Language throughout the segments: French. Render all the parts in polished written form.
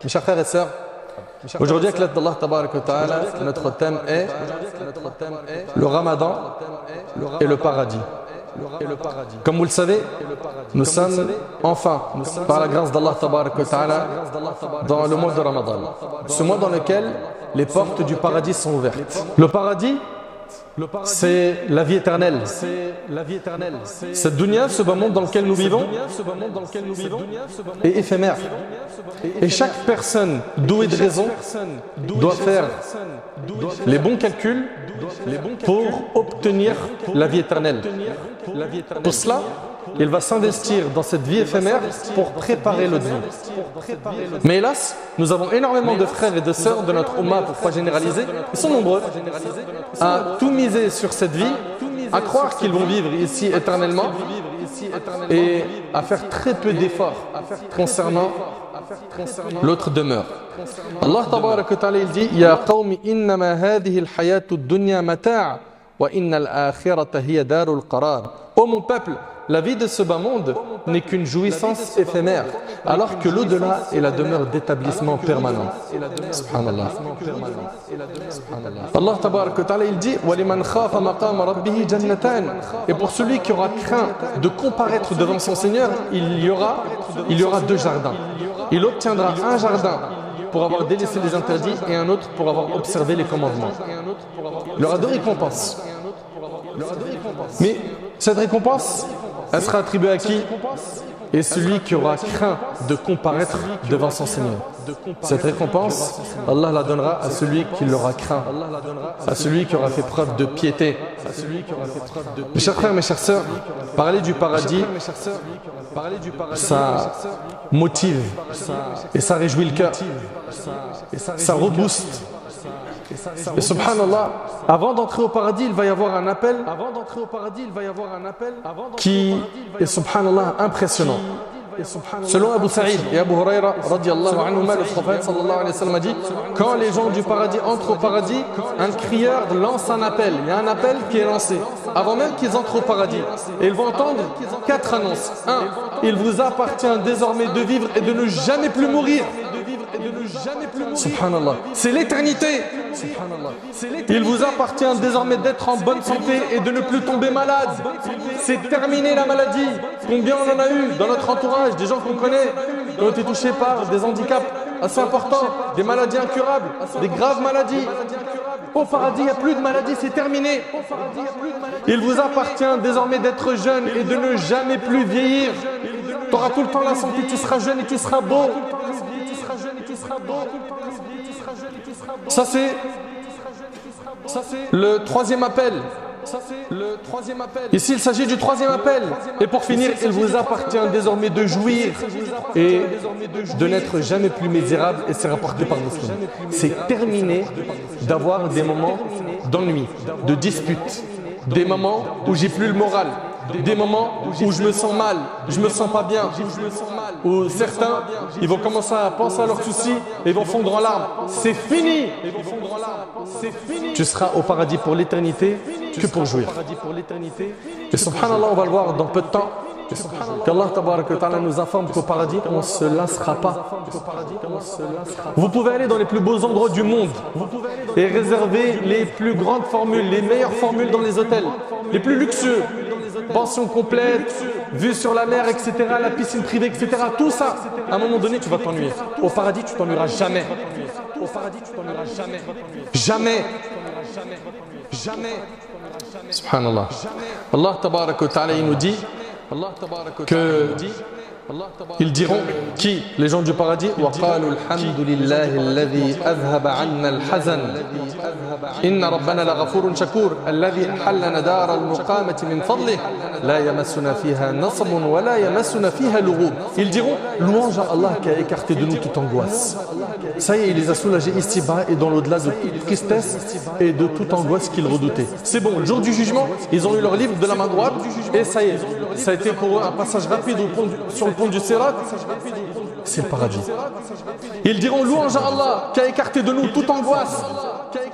Mes chers frères et sœurs, aujourd'hui avec l'aide d'Allah Tabarak wa Ta'ala, notre thème est le Ramadan et le paradis. Comme vous le savez, nous sommes enfin, par la grâce d'Allah Tabarak wa Ta'ala, dans le mois de Ramadan. Ce mois dans lequel les portes du paradis sont ouvertes. Le paradis, c'est la vie éternelle. Cette dunya, ce bas monde dans lequel nous vivons, est éphémère. Et chaque personne douée de raison doit faire les bons calculs pour obtenir la vie éternelle. Pour cela, il va s'investir dans cette vie éphémère pour préparer l'autre vie. Mais hélas, nous avons énormément de frères et de sœurs de notre Ummah, pour pas généraliser, ils sont nombreux à tout miser sur cette vie, à croire qu'ils vont vivre ici éternellement et à faire très peu d'efforts concernant l'autre demeure. Allah Tabarak wa Ta'ala il dit Ya qawmi innama hadhihi al-hayatu ad-dunya mata' wa inna al-akhirata hiya darul qarar. Ô mon peuple, la vie de ce bas monde n'est qu'une jouissance éphémère, alors que l'au-delà est la demeure d'établissement permanent. Subhanallah. Allah Tabarak wa Ta'ala il dit وَلِمَنْ خَافَ مَقَامَ رَبِّهِ جَنَّتَانِ. Et pour celui qui aura craint de comparaître devant son Seigneur, il y aura deux jardins. Il obtiendra un jardin pour avoir délaissé les interdits et un autre pour avoir observé les commandements. Il y aura deux récompenses. Mais cette récompense, elle sera attribuée à qui? Et celui qui aura craint de comparaître devant son Seigneur. Cette récompense, Allah la donnera à celui qui l'aura craint, à celui qui aura fait preuve de piété. Mes chers frères, mes chères sœurs, parler du paradis, ça motive et ça réjouit le cœur, ça rebooste. Et subhanallah, avant d'entrer au paradis, il va y avoir un appel qui est subhanallah impressionnant. Selon Abu Sa'id et Abu Huraira radiyallahu anhuma, le prophète sallallahu alayhi wa sallam a dit quand les gens du paradis entrent au paradis, un crieur lance un appel. Il y a un appel qui est lancé avant même qu'ils entrent au paradis. Et ils vont entendre 4 annonces. 1. Il vous appartient désormais de vivre et de ne jamais plus mourir. Subhanallah. C'est l'éternité. Il vous appartient désormais d'être en bonne santé et de ne plus tomber malade. C'est terminé la maladie. Combien on en a eu dans notre entourage, des gens qu'on connaît, qui ont été touchés par des handicaps assez importants, des maladies incurables, des graves maladies. Au paradis, il n'y a plus de maladies, c'est terminé. Il vous appartient désormais d'être jeune et de ne jamais plus vieillir. Tu auras tout le temps la santé, tu seras jeune et tu seras beau. Ça c'est le troisième appel. Ici il s'agit du troisième appel. Et pour finir, il vous appartient désormais de jouir et de n'être jamais plus misérable, et c'est rapporté par Muslim. C'est terminé d'avoir des moments d'ennui, de dispute, des moments où j'ai plus le moral, des moments où je me sens mal, je me sens pas bien, où certains ils vont commencer à penser à leurs soucis et ils vont fondre en larmes. C'est fini. Tu seras au paradis pour l'éternité que pour jouir. Et subhanallah, on va le voir dans peu de temps, qu'Allah Tabarak wa Ta'ala nous informe qu'au paradis on ne se lassera pas. Vous pouvez aller dans les plus beaux endroits du monde et réserver les plus grandes formules, les meilleures formules dans les hôtels, les plus luxueux, pension complète, vue sur la mer, etc., la piscine privée, etc. Tout ça, à un moment donné, tu vas t'ennuyer. Au paradis, tu t'ennuieras jamais. Jamais. Subhanallah. Allah Tabarak wa Ta'ala, il nous dit que ils diront, qui? Les gens du paradis, وَقَالُوا الْحَمْدُ لِلَّهِ الَّذِي أَذْهَبَ عَنَّا الْحَزَنَ إِنَّ رَبَّنَا لَغَفُورٌ شَكُورٌ الَّذِي أَحَلَّنَا دَارَ الْمُقَامَةِ مِنْ فَضْلِهِ لَا يَمَسُّنَا فِيهَا نَصَبٌ وَلَا يَمَسُّنَا فِيهَا لُغُوبٌ. Ils diront, louange à Allah qui a écarté de nous toute angoisse. Ça y est, il les a soulagés ici-bas et dans l'au-delà de toute tristesse et de toute angoisse qu'ils redoutaient. C'est bon, le jour du jugement, ils ont eu leur livre de la main droite et ça y est, ça a été pour eux un passage rapide sur le pont du Sirat. C'est le paradis. Ils diront louange à Allah qui a écarté de nous toute angoisse.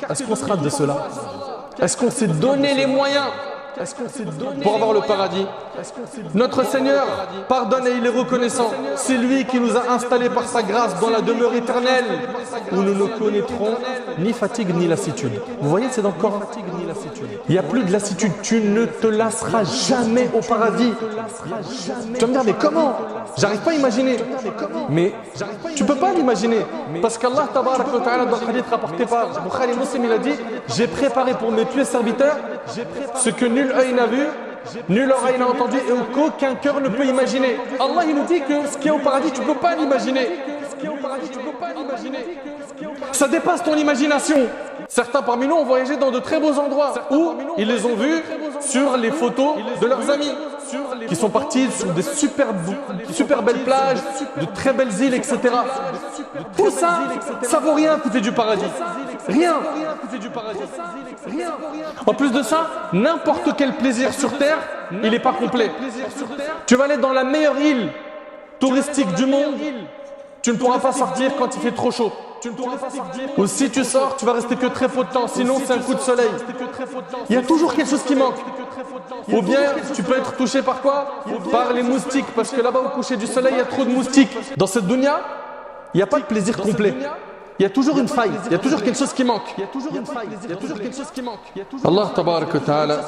Est-ce qu'on sera de cela? Est-ce qu'on s'est donné les moyens pour avoir le paradis? Notre Seigneur pardonne et il est reconnaissant. C'est lui qui nous a installés par sa grâce dans la demeure éternelle où nous ne connaîtrons ni fatigue ni lassitude. Vous voyez, c'est dans le Coran. Il n'y a plus de lassitude. Tu ne te lasseras jamais au paradis. Tu vas me dire, mais comment? J'arrive pas à imaginer. Mais tu peux pas l'imaginer. Parce qu'Allah, tabarak wa ta'ala, dans le hadith rapporté par Bukhari Muslim, il a dit, j'ai préparé pour mes pieux serviteurs ce que nul œil n'a vu, nul oreille n'a entendu et qu'aucun cœur ne peut imaginer. Allah, il nous dit que ce qui est au paradis, tu ne peux pas l'imaginer. Ça dépasse ton imagination. Certains parmi nous ont voyagé dans de très beaux endroits où ils les ont vus sur les photos de leurs amis qui sont partis sur des super belles plages, de très belles îles, etc. Tout ça, ça vaut rien à côté du paradis. Rien. En plus de ça, n'importe quel plaisir sur terre, il n'est pas complet. Tu vas aller dans la meilleure île touristique du monde, tu ne pourras pas sortir quand il fait trop chaud. Ou si tu sors, tu vas rester que très peu de temps, sinon c'est un coup de soleil. Il y a toujours quelque chose qui manque. Ou bien tu peux être touché par quoi? Par les moustiques, parce que là-bas au coucher du soleil, il y a trop de moustiques. Dans cette dunya, il n'y a pas de plaisir complet. Il y a toujours une faille, il y a toujours quelque chose qui manque. Allah tabarak wa ta'ala,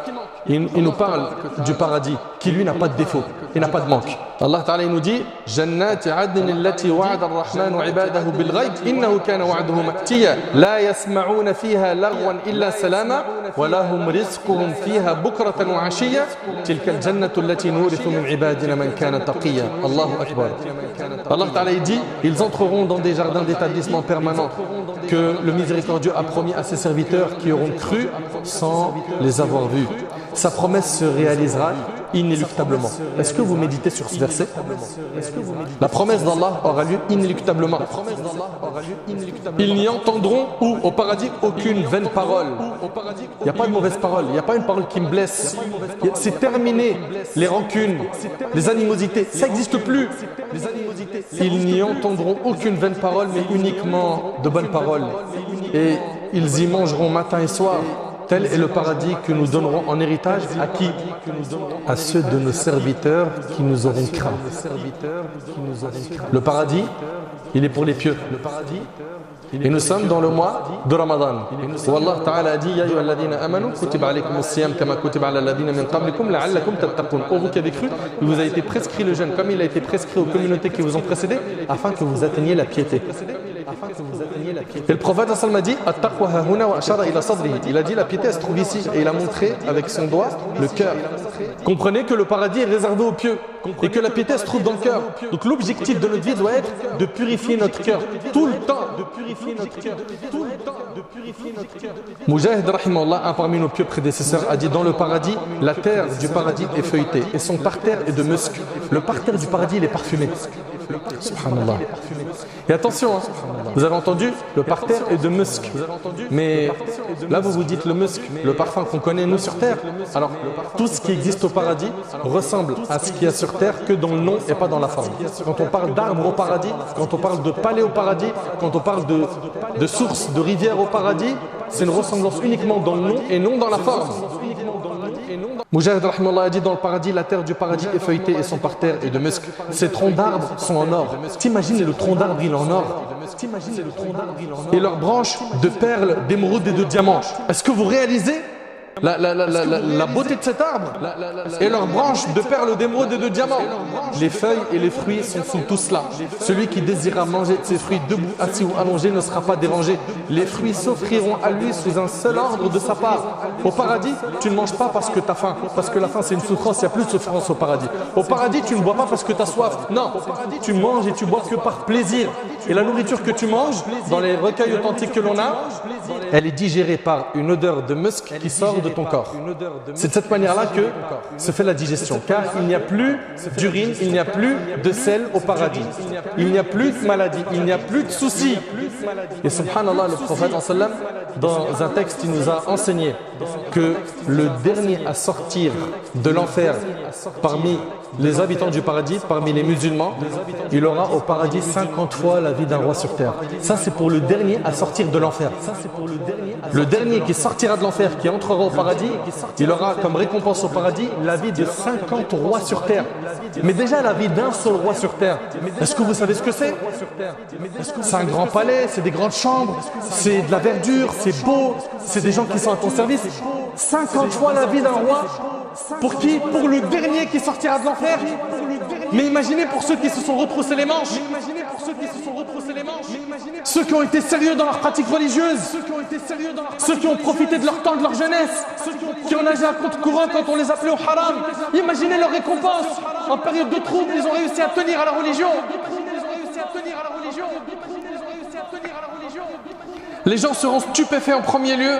il nous parle du paradis qui lui n'a pas de défaut, il n'a pas de manque. Allah ta'ala il nous dit Jannati adn allati wa'ada ar-rahman 'ibadahu bil ghaib innahu kana wa'duhu ma'tiya la yasma'una fiha laghwan illa salama wa lahum rizquhum fiha bukratan wa 'ashiyya tilka al-jannatu allati nurithu min 'ibadina man kana taqiyya. Allahu akbar. Allah ta'ala il dit ils entreront dans des jardins d'établissement permanents que le miséricordieux a promis à ses serviteurs qui auront cru sans les avoir vus. Sa promesse se réalisera inéluctablement. Est-ce que vous méditez sur ce verset? La promesse d'Allah aura lieu inéluctablement. Ils n'y entendront où au paradis aucune vaine parole. Il n'y a pas de mauvaise parole, il n'y a pas une parole qui me blesse. C'est terminé. Les rancunes, les animosités, ça n'existe plus. Ils n'y entendront aucune vaine parole, mais uniquement de bonnes paroles. Et ils y mangeront matin et soir. Tel est le paradis que nous donnerons en héritage à qui? À ceux de nos serviteurs qui nous auront craint. Le paradis, il est pour les pieux. Et nous sommes dans le mois de Ramadan. Où Allah Ta'ala a dit Ya ayyuhalladhina amanu kutiba alaykumus siyam kama kutiba ala alladhina min qablikum la'allakum tattaqun. Ô vous qui avez cru, il vous a été prescrit le jeûne comme il a été prescrit aux communautés qui vous ont précédé afin que vous atteigniez la piété. Et le prophète a dit il a dit la piété elle se trouve ici et il a montré avec son doigt le cœur. Comprenez que le paradis est réservé aux pieux et que la piété elle se trouve dans le cœur. Donc l'objectif de notre vie doit être de purifier notre cœur tout le temps. Mujahid rahimahullah, un parmi nos pieux prédécesseurs, a dit dans le paradis, la terre du paradis est feuilletée et son parterre est de musc. Le parterre du paradis il est parfumé. Subhanallah. Et attention, hein, vous avez entendu, le parterre est de musc. Mais là vous vous dites le musc, le parfum qu'on connaît nous sur terre. Alors tout ce qui existe au paradis ressemble à ce qu'il y a sur terre que dans le nom et pas dans la forme. Quand on parle d'arbres au paradis, quand on parle de palais au paradis, quand on parle de sources, de rivières au paradis, c'est une ressemblance uniquement dans le nom et non dans la forme. Mujahid rahimahullah a dit dans le paradis, la terre du paradis est feuilletée et son parterre est de musc. Ces troncs d'arbres sont en or. T'imagines le tronc d'arbre il est en or. Et leurs branches de perles, d'émeraudes et de diamants. Est-ce que vous réalisez la beauté de cet arbre? Et leurs branches de perles, d'émeraudes et de diamants. Les feuilles et les fruits sont tous là. Celui qui désirera manger de ces fruits debout, assis ou allongé ne sera pas dérangé. Les fruits s'offriront à lui sous un seul ordre de sa part. Au paradis, tu ne manges pas parce que tu as faim. Parce que la faim c'est une souffrance, il n'y a plus de souffrance au paradis. Au paradis, tu ne bois pas parce que tu as soif. Non, tu manges et tu bois que par plaisir. Et la nourriture que tu manges, dans les recueils authentiques que l'on a, elle est digérée par une odeur de musc qui sort de ton corps. C'est de cette manière-là que se fait la digestion, car il n'y a plus d'urine, il n'y a plus de sel au paradis, il n'y a plus de maladie, il n'y a plus de soucis. Et subhanallah, le prophète dans un texte il nous a enseigné que le dernier à sortir de l'enfer parmi les habitants du paradis, parmi les musulmans, il aura au paradis 50 fois la vie d'un roi sur terre. Ça, c'est pour le dernier à sortir de l'enfer. Le dernier qui sortira de l'enfer, qui entrera au paradis, il aura comme récompense au paradis la vie de 50 rois sur terre. Mais déjà la vie d'un seul roi sur terre, est-ce que vous savez ce que c'est? C'est un grand palais, c'est des grandes chambres, c'est de la verdure, c'est beau, c'est des gens qui sont à ton service. 50 fois la vie d'un roi. Pour qui? Pour le dernier qui sortira de l'enfer. Mais imaginez pour ceux qui se sont retroussés les manches. Ceux qui ont été sérieux dans leur pratique religieuse. Ceux qui ont profité de leur temps, de leur jeunesse. Qui ont nagé à contre-courant quand on les appelait au haram. Imaginez leur récompense. En période de trouble, ils ont réussi à tenir à la religion. Les gens seront stupéfaits en premier lieu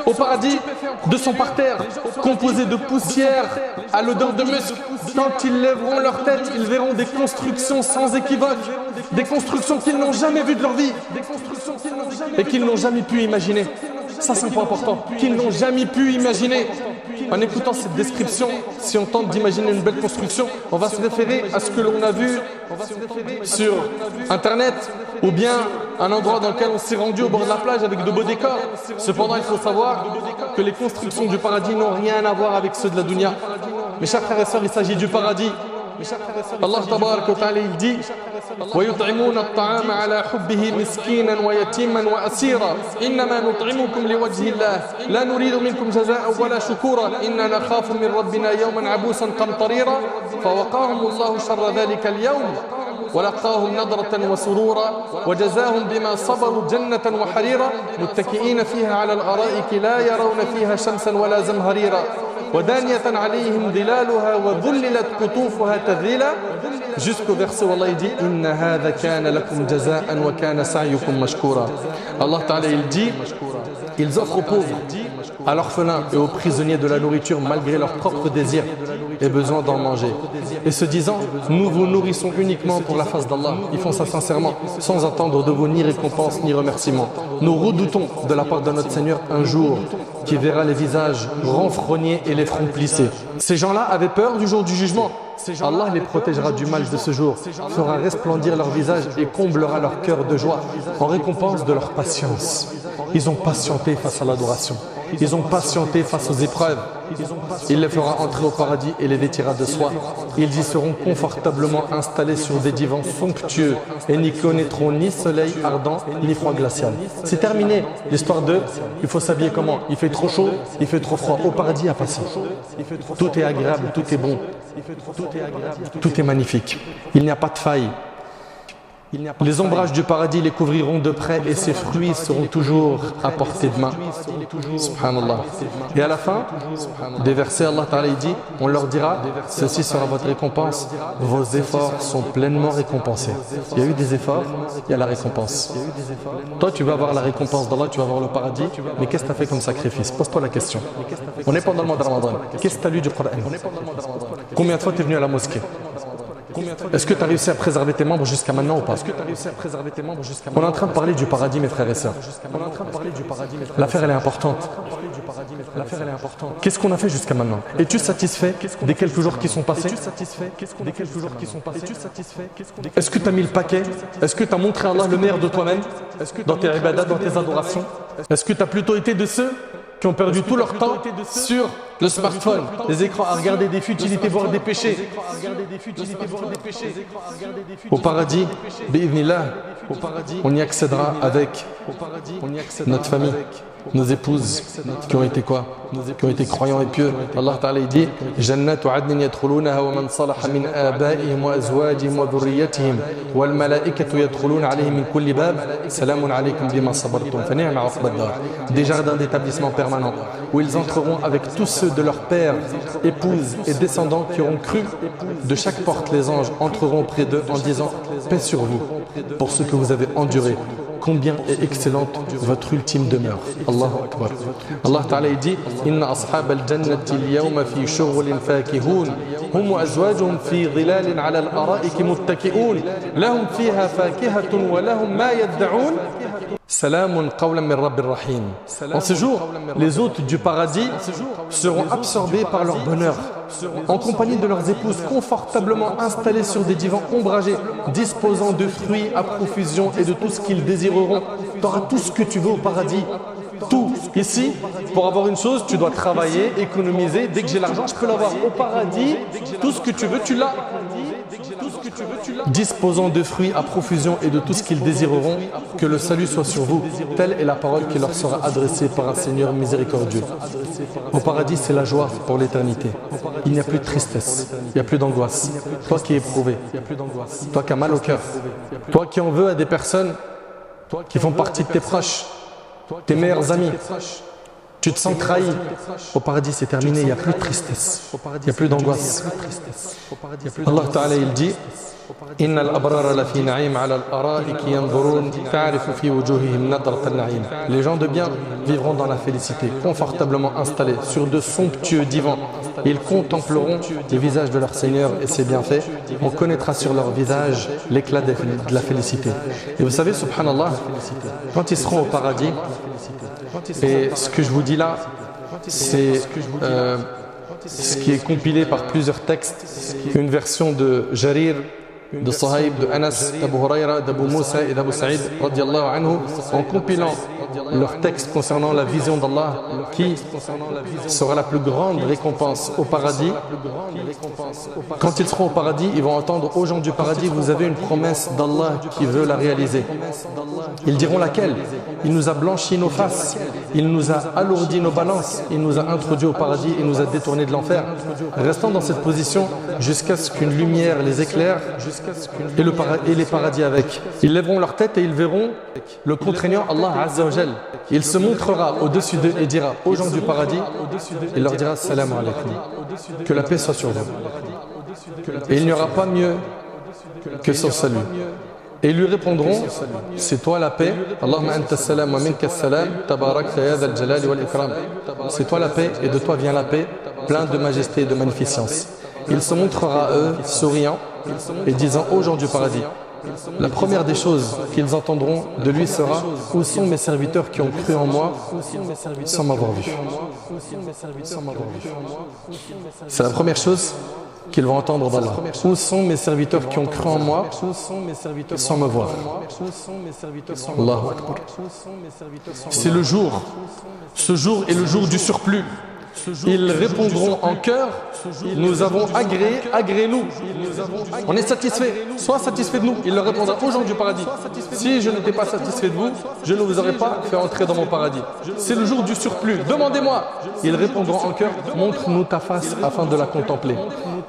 au paradis de son parterre, composé de poussière à l'odeur de musc. Quand ils lèveront leur tête, ils verront des constructions sans équivoque, des constructions qu'ils n'ont jamais vues de leur vie et qu'ils n'ont jamais pu imaginer. Ça, c'est un point important, qu'ils n'ont jamais pu imaginer. En écoutant cette description, si on tente d'imaginer une belle construction, on va se référer à ce que l'on a vu sur Internet ou bien un endroit dans lequel on s'est rendu au bord de la plage avec de beaux décors. Cependant, il faut savoir que les constructions du paradis n'ont rien à voir avec ceux de la dunya. Mes chers frères et sœurs, il s'agit du paradis. Allah tabarak wa ta'ala il dit وَيُطْعِمُونَ الطَّعَامَ عَلَى حُبِّهِ مِسْكِينًا وَيَتِيمًا وَأَسِيرًا إِنَّمَا نُطْعِمُكُمْ لِوَجْهِ اللَّهِ لَا نُرِيدُ مِنكُمْ جَزَاءً وَلَا شُكُورًا إِنَّا نَخَافُ مِنْ رَبِّنَا يَوْمًا عَبُوسًا قَمْطَرِيرًا فَوَقَاهُمُ اللَّهُ شَرَّ ذَلِكَ الْيَوْمِ ولقاهم نضرة وسرورا وجزاهم بما صبروا جنة وحريرا متكئين فيها على الأرائك لا يرون فيها شمسا ولا زمهريرا ودانية عليهم ظلالها وذللت قطوفها تذليلا jusqu'au verset où Allah dit إن هذا كان لكم جزاء وكان سعيكم مشكورا. Allah Ta'ala il dit ils offrent aux pauvres, à l'orphelin et aux prisonniers de la nourriture malgré leurs propres désirs et besoin d'en manger. Et se disant, nous vous nourrissons uniquement pour la face d'Allah. Ils font ça sincèrement, sans attendre de vous ni récompense ni remerciement. Nous redoutons de la part de notre Seigneur un jour qui verra les visages renfrognés et les fronts plissés. Ces gens-là avaient peur du jour du jugement. Allah les protégera du mal de ce jour, fera resplendir leur visage et comblera leur cœur de joie en récompense de leur patience. Ils ont patienté face à l'adoration. Ils ont patienté face aux épreuves. Il les fera entrer au paradis et les vêtira de soie. Ils y seront confortablement installés sur des divans somptueux et n'y connaîtront ni soleil ardent ni froid glacial. C'est terminé l'histoire de il faut s'habiller comment? Il fait trop chaud, il fait trop froid. Au paradis, il n'y a pas ça. Tout est agréable, tout est bon. Tout est magnifique. Il n'y a pas de faille. Les ombrages du paradis les couvriront de près et ses fruits seront toujours à portée de main. Subhanallah. Et à la fin des versets, Allah Ta'ala dit, on leur dira, ceci sera votre récompense, vos efforts sont pleinement récompensés. Il y a eu des efforts, il y a la récompense. Toi tu vas avoir la récompense d'Allah, tu vas avoir le paradis, mais qu'est-ce que tu as fait comme sacrifice? Pose-toi la question. On est pendant le mois de Ramadan. Qu'est-ce que tu as lu du Coran? Combien de fois tu es venu à la mosquée? Est-ce que tu as réussi à préserver tes membres jusqu'à maintenant ou pas? On est en train de parler du paradis, mes frères et sœurs. L'affaire, elle est importante. Qu'est-ce qu'on a fait jusqu'à maintenant? Es-tu satisfait des quelques jours qui sont passés? Est-ce que tu as mis le paquet? Est-ce que tu as montré à Allah le meilleur de toi-même dans tes ibadah, dans tes adorations? Est-ce que tu as plutôt été de ceux qui ont perdu tout leur temps sur le smartphone, les écrans, à regarder des futilités, voire des péchés? Au paradis, bi'idhnillah, on y accédera avec notre famille, nos épouses qui ont été quoi? Qui ont été croyants et pieux. Allah Ta'ala dit Jannatu adnin yadkhulunaha wa man salaha min abaihim wa azwajihim wa dhurriyyatihim wal malaikatu yadkhuluna alayhim min kulli bab salamun alaykum bima sabartum fa ni'ma 'uqbad dar. Des jardins d'établissement permanent où ils entreront avec tous ceux de leurs pères, épouses et descendants qui auront cru. De chaque porte les anges entreront auprès d'eux en disant paix sur vous pour ce que vous avez enduré. Combien est excellente votre ultime demeure. Allahu Akbar. Allah Ta'ala dit Inna ashab al-jannati al-yawma fi shughulin fakihun hum wa azwajuhum fi dhilalin ala al-ara'iki muttaki'un lahum fiha fakihatun wa lahum ma yad'un Salamun qawlan min rabbir rahim. En ce jour, les hôtes du paradis seront absorbés par leur bonheur, en compagnie de leurs épouses confortablement installées sur des divans ombragés, disposant de fruits à profusion et de tout ce qu'ils désireront. Tu auras tout ce que tu veux au paradis. Tout. Ici, pour avoir une chose, tu dois travailler, économiser. Dès que j'ai l'argent, je peux l'avoir. Au paradis, tout ce que tu veux, tu l'as. Disposant de fruits à profusion et de tout ce qu'ils désireront, que le salut soit sur vous. Telle est la parole qui leur sera adressée par un Seigneur miséricordieux. Au paradis, c'est la joie pour l'éternité. Il n'y a plus de tristesse, il n'y a plus d'angoisse. Toi qui es éprouvé, toi qui as mal au cœur, toi qui en veux à des personnes qui font partie de tes proches, tes meilleurs amis, tu te sens trahi. Au paradis, c'est terminé, il n'y a plus de tristesse, il n'y a plus d'angoisse. Allah Ta'ala, il dit إن الأبرار لفي نعيم على الأرائك ينظرون تعرف في وجوههم نضرة النعيم. Les gens de bien vivront dans la félicité, confortablement installés sur de somptueux divans. Ils contempleront les visages de leur Seigneur et ses bienfaits. On connaîtra sur leur visage l'éclat de la félicité. Et vous savez, subhanallah, quand ils seront au paradis, et ce que je vous dis là, c'est ce qui est compilé par plusieurs textes, une version de Jarir, de Sahaib, de Anas, d'Abu Huraira, d'Abu Moussa et d'Abu Saïd, radiallahu anhu, en compilant leurs textes concernant la vision d'Allah, qui sera la plus grande récompense au paradis. Quand ils seront au paradis, ils vont entendre aux gens du paradis, vous avez une promesse d'Allah qui veut la réaliser. Ils diront laquelle? Il nous a blanchi nos faces, il nous a alourdi nos balances, il nous a introduits au paradis, il nous a détournés de l'enfer. Restant dans cette position jusqu'à ce qu'une lumière les éclaire et les paradis avec. Ils lèveront leur tête et ils verront le contraignant Allah Azza wa Jal. Il se montrera au-dessus d'eux et dira aux gens du paradis, il leur dira salam alaykum, que la paix soit sur vous. Et il n'y aura pas mieux que son salut. Et ils lui répondront, c'est toi la paix, Allahumma anta salam wa minka salam, tabarakta ya dhal jalali wal ikram. C'est toi la paix et de toi vient la paix, plein de majesté et de magnificence. Il se montrera à eux, souriant et disant aux gens du paradis, la première des choses qu'ils entendront de lui sera, où sont mes serviteurs qui ont cru en moi sans m'avoir vu? C'est la première chose qu'ils vont entendre d'Allah. Où sont mes serviteurs qui ont cru en moi sans me voir? Allahu Akbar. C'est le jour. Ce jour est le jour du surplus. Ils répondront en chœur, nous avons agréé, agrée-nous. On est satisfait, sois satisfait de nous. Il leur répondra aux gens du paradis, si je n'étais pas satisfait de vous, je ne vous aurais pas fait entrer dans mon paradis. C'est le jour du surplus, demandez-moi. Ils répondront en chœur, montre-nous ta face afin de la contempler.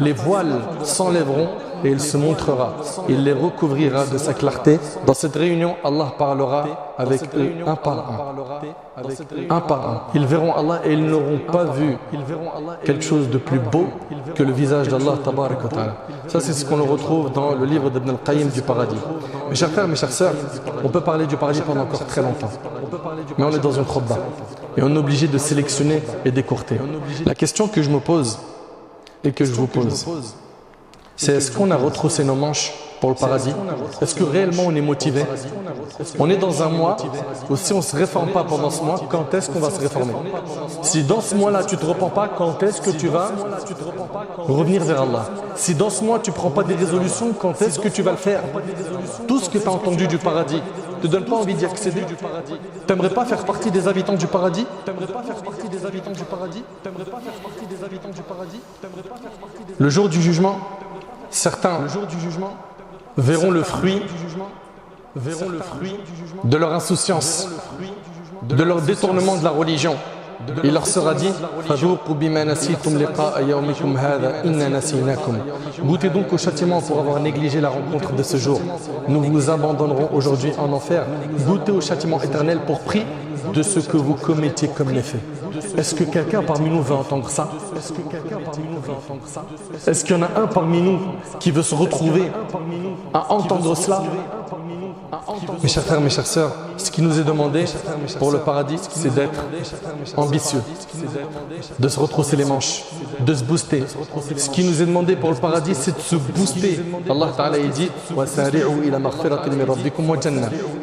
Les voiles s'enlèveront et il se montrera. Il les recouvrira de sa clarté. Dans cette réunion, Allah parlera avec eux un par un. Un par un. Ils verront Allah et ils n'auront pas vu quelque chose de plus beau que le visage d'Allah tabarak wa ta'ala. Ça, c'est ce qu'on retrouve dans le livre d'Ibn al-Qayyim du paradis. Mes chers frères, mes chères sœurs, on peut parler du paradis pendant encore très longtemps. Mais on est dans une khutbah et on est obligé de sélectionner et d'écourter. La question que je me pose et que je vous pose, c'est est-ce qu'on a retroussé nos manches pour le paradis? Est-ce que réellement on est motivé? On est dans un mois où si on ne se réforme pas pendant ce mois, quand est-ce qu'on va se réformer? Si dans ce mois-là tu ne te repens pas, quand est-ce que tu vas revenir vers Allah? Si dans ce mois tu ne prends pas des résolutions, quand est-ce que tu vas le faire? Tout ce que tu as entendu du paradis ne te donne pas envie d'y accéder? Tu n'aimerais pas faire partie des habitants du paradis? Le jour du jugement, certains verront le fruit de leur insouciance, de leur détournement de la religion. Il leur sera dit goûtez donc au châtiment pour avoir négligé la rencontre de ce jour. Nous vous abandonnerons aujourd'hui en enfer. Goûtez au châtiment éternel pour prix de ce que vous commettiez comme méfait. Est-ce que quelqu'un parmi nous veut entendre ça? Est-ce qu'il y en a un parmi nous qui veut se retrouver à entendre cela? Mes chers frères, mes chères sœurs, ce qui nous est demandé pour le paradis, c'est d'être ambitieux, de se retrousser les manches, de se booster. Ce qui nous est demandé pour le paradis, c'est de se booster. Allah Ta'ala il dit وَسَارِعُوا إِلَى مَغْفِرَةٍ مِّن رَبِّكُمْ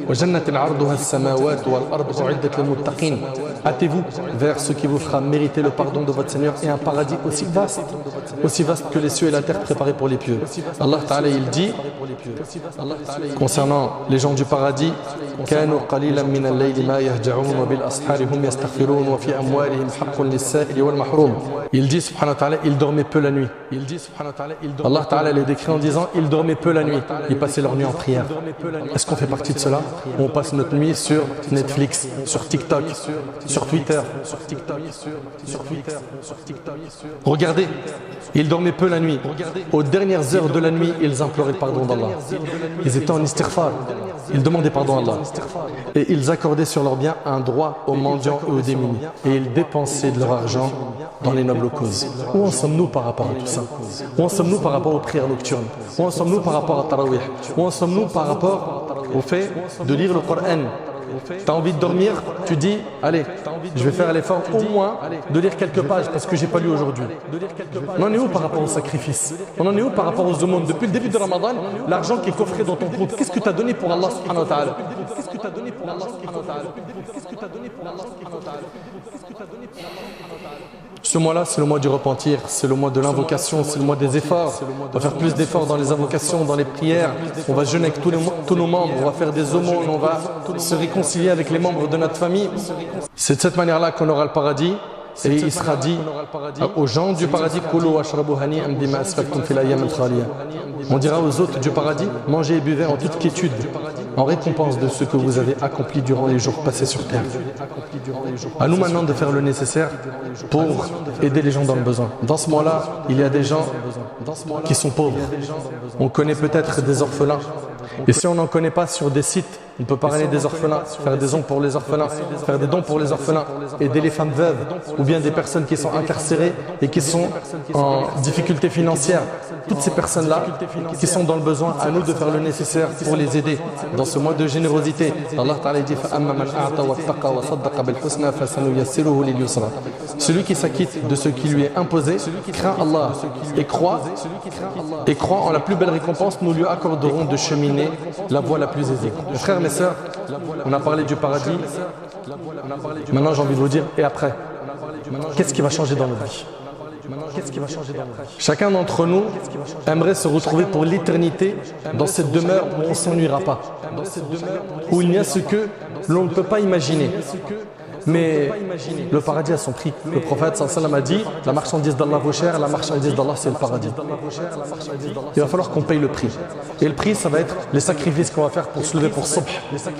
وَجَنَّةٍ عَرْضُهَا السَّمَاوَاتُ وَالْأَرْضُ أُعِدَّتْ لِلْمُتَّقِينَ. Hâtez-vous vers ce qui vous fera mériter le pardon de votre Seigneur et un paradis aussi vaste que les cieux et la terre préparés pour les pieux. Allah Ta'ala il dit concernant les gens du paradis كانوا قليلا من الليل ما يهجعون وبالأسحار هم يستغفرون وفي أموالهم حق للسائل والمحروم. Il dit subhanahu wa ta'ala, il dormait peu la nuit. Allah Ta'ala les décrit en disant ils dormaient peu la nuit, ils passaient leur nuit en prière. Est-ce qu'on fait partie de cela? On passe notre nuit sur Netflix, sur TikTok, sur Twitter. Regardez, ils dormaient peu la nuit. Aux dernières heures de la nuit, ils imploraient le pardon d'Allah. Ils étaient en istighfar. Ils demandaient pardon à Allah. Et ils accordaient sur leurs biens un droit aux mendiants et aux démunis. Et ils dépensaient de leur argent dans les nobles causes. Où en sommes-nous par rapport à tout ça? Où en sommes-nous par rapport aux prières nocturnes? Où en sommes-nous par rapport à Tarawih? Où en sommes-nous par rapport au fait de lire le Coran? Tu as envie de dormir, tu dis, allez, je vais faire l'effort au moins de lire quelques pages parce que je n'ai pas lu aujourd'hui. On en est où par rapport au sacrifice? On en est où par rapport aux aumônes? Depuis le début de Ramadan, l'argent qui est coffré dans ton compte, qu'est-ce que tu as donné pour Allah subhanahu wa ta'ala? Ce mois-là, c'est le mois du repentir, c'est le mois de l'invocation, c'est le mois des efforts. On va faire plus d'efforts dans les invocations, dans les prières. On va jeûner avec tous nos membres, on va faire des aumônes, on va se réconcilier avec les membres de notre famille. C'est de cette manière-là qu'on aura le paradis. Et il sera dit aux gens du paradis, on dira aux autres du paradis, mangez et buvez en toute quiétude, en récompense de ce que vous avez accompli durant les jours passés sur terre. À nous maintenant de faire le nécessaire pour aider les gens dans le besoin. Dans ce mois-là, il y a des gens qui sont pauvres. On connaît peut-être des orphelins. Et si on n'en connaît pas sur des sites, on peut parrainer des orphelins, faire des dons pour les orphelins, faire des dons pour les orphelins, aider les femmes veuves ou bien des personnes qui sont incarcérées et qui sont en difficulté financière. Toutes ces personnes-là qui sont dans le besoin, à nous de faire le nécessaire pour les aider dans ce mois de générosité. Allah Ta'ala dit celui qui s'acquitte de ce qui lui est imposé, craint Allah et croit en la plus belle récompense, nous lui accorderons de cheminer la voie la plus aisée. Mes frères, mes sœurs, on a parlé du paradis. Maintenant, j'ai envie de vous dire, et après, qu'est-ce qui va changer dans notre vie? Chacun d'entre nous aimerait se retrouver pour l'éternité dans cette demeure où on ne s'ennuiera pas, où il n'y a ce que l'on ne peut pas imaginer. Mais le paradis a son prix. Le prophète sallallahu alayhi wa sallam a dit, la marchandise d'Allah vaut cher, la marchandise d'Allah c'est le paradis. Il va falloir qu'on paye le prix. Et le prix, ça va être les sacrifices qu'on va faire pour se lever pour subh.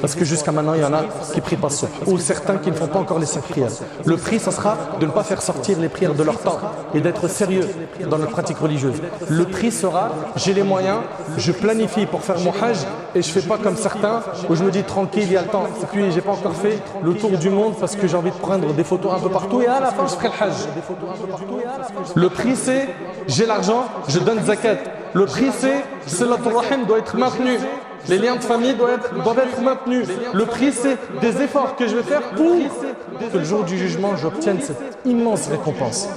Parce que jusqu'à maintenant, il y en a qui ne prient pas subh. Ou certains qui ne font pas encore les 5 prières. Le prix, ça sera de ne pas faire sortir les prières de leur temps et d'être sérieux dans notre pratique religieuse. Le prix sera, j'ai les moyens, je planifie pour faire mon hajj et je ne fais pas comme certains où je me dis tranquille, il y a le temps. Et puis, j'ai pas encore fait le tour du monde parce que j'ai envie de prendre des photos un peu partout et à la fin je ferai le hajj. Le prix c'est j'ai l'argent, je donne zakat. Le prix c'est Silatul Rahim doit être maintenu. Les liens de famille doivent être maintenus. Le prix c'est des efforts que je vais faire pour que le jour du jugement j'obtienne cette immense récompense.